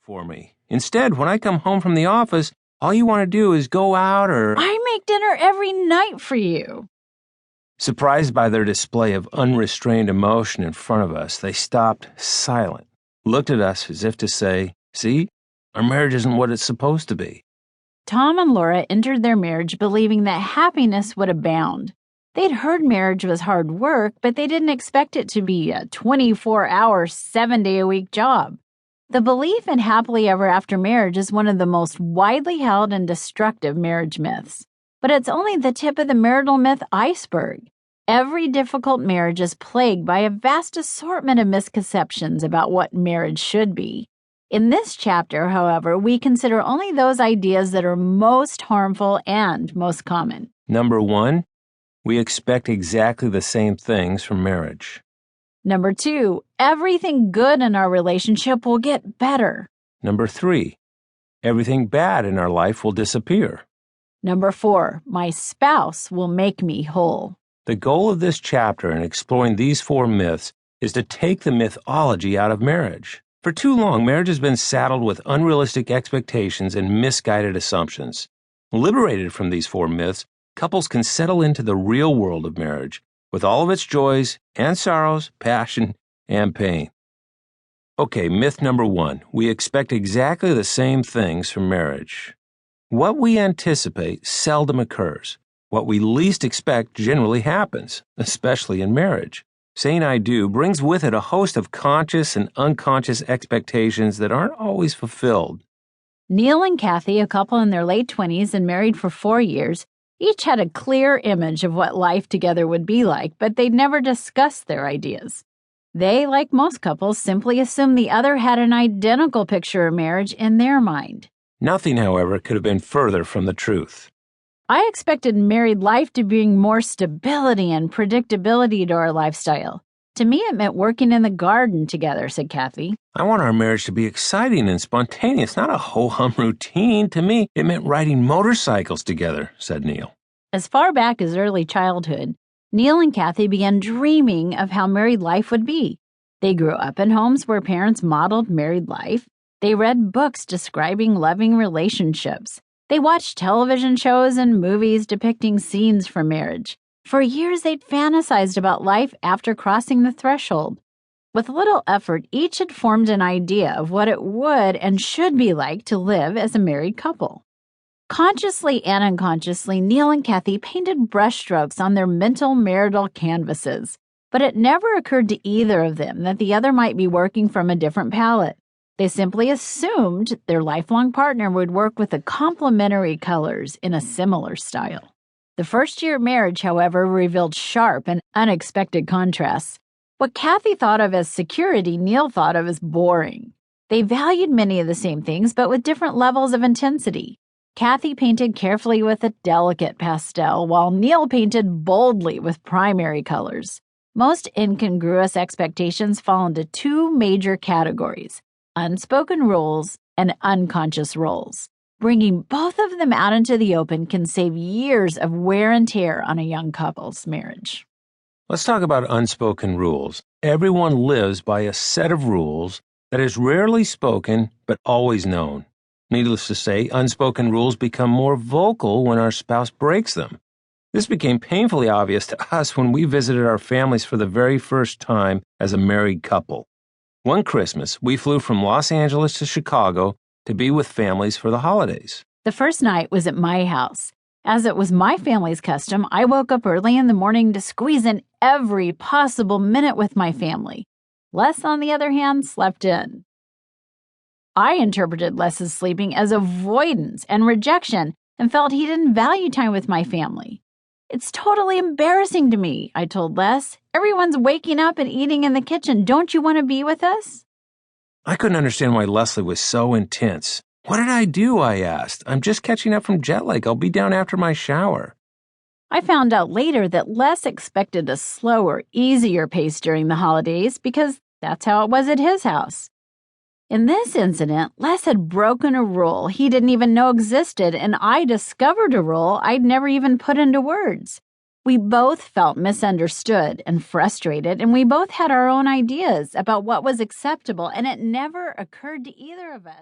for me. Instead, when I come home from the office, all you want to do is go out or... I make dinner every night for you. Surprised by their display of unrestrained emotion in front of us, they stopped silent, looked at us as if to say, "See, our marriage isn't what it's supposed to be." Tom and Laura entered their marriage believing that happiness would abound. They'd heard marriage was hard work, but they didn't expect it to be a 24-hour, 7-day-a-week job. The belief in happily ever after marriage is one of the most widely held and destructive marriage myths. But it's only the tip of the marital myth iceberg. Every difficult marriage is plagued by a vast assortment of misconceptions about what marriage should be. In this chapter, however, we consider only those ideas that are most harmful and most common. Number 1, we expect exactly the same things from marriage. Number 2, everything good in our relationship will get better. Number 3, everything bad in our life will disappear. Number 4, my spouse will make me whole. The goal of this chapter in exploring these 4 myths is to take the mythology out of marriage. For too long, marriage has been saddled with unrealistic expectations and misguided assumptions. Liberated from these 4 myths, couples can settle into the real world of marriage, with all of its joys and sorrows, passion and pain. Okay, myth number 1. We expect exactly the same things from marriage. What we anticipate seldom occurs. What we least expect generally happens, especially in marriage. Saying "I do" brings with it a host of conscious and unconscious expectations that aren't always fulfilled. Neil and Kathy, a couple in their late 20s and married for 4 years, each had a clear image of what life together would be like, but they'd never discussed their ideas. They, like most couples, simply assumed the other had an identical picture of marriage in their mind. Nothing, however, could have been further from the truth. I expected married life to bring more stability and predictability to our lifestyle. To me, it meant working in the garden together, said Kathy. I want our marriage to be exciting and spontaneous, not a ho-hum routine. To me, it meant riding motorcycles together, said Neil. As far back as early childhood, Neil and Kathy began dreaming of how married life would be. They grew up in homes where parents modeled married life. They read books describing loving relationships. They watched television shows and movies depicting scenes from marriage. For years, they'd fantasized about life after crossing the threshold. With little effort, each had formed an idea of what it would and should be like to live as a married couple. Consciously and unconsciously, Neil and Kathy painted brushstrokes on their mental marital canvases, but it never occurred to either of them that the other might be working from a different palette. They simply assumed their lifelong partner would work with the complementary colors in a similar style. The first year of marriage, however, revealed sharp and unexpected contrasts. What Kathy thought of as security, Neil thought of as boring. They valued many of the same things, but with different levels of intensity. Kathy painted carefully with a delicate pastel, while Neil painted boldly with primary colors. Most incongruous expectations fall into 2 major categories: unspoken rules and unconscious roles. Bringing both of them out into the open can save years of wear and tear on a young couple's marriage. Let's talk about unspoken rules. Everyone lives by a set of rules that is rarely spoken but always known. Needless to say, unspoken rules become more vocal when our spouse breaks them. This became painfully obvious to us when we visited our families for the very first time as a married couple. One Christmas, we flew from Los Angeles to Chicago to be with families for the holidays. The first night was at my house. As it was my family's custom, I woke up early in the morning to squeeze in every possible minute with my family. Les, on the other hand, slept in. I interpreted Les's sleeping as avoidance and rejection and felt he didn't value time with my family. It's totally embarrassing to me, I told Les. Everyone's waking up and eating in the kitchen. Don't you want to be with us? I couldn't understand why Leslie was so intense. What did I do? I asked. I'm just catching up from jet lag. I'll be down after my shower. I found out later that Les expected a slower, easier pace during the holidays because that's how it was at his house. In this incident, Les had broken a rule he didn't even know existed, and I discovered a rule I'd never even put into words. We both felt misunderstood and frustrated, and we both had our own ideas about what was acceptable, and it never occurred to either of us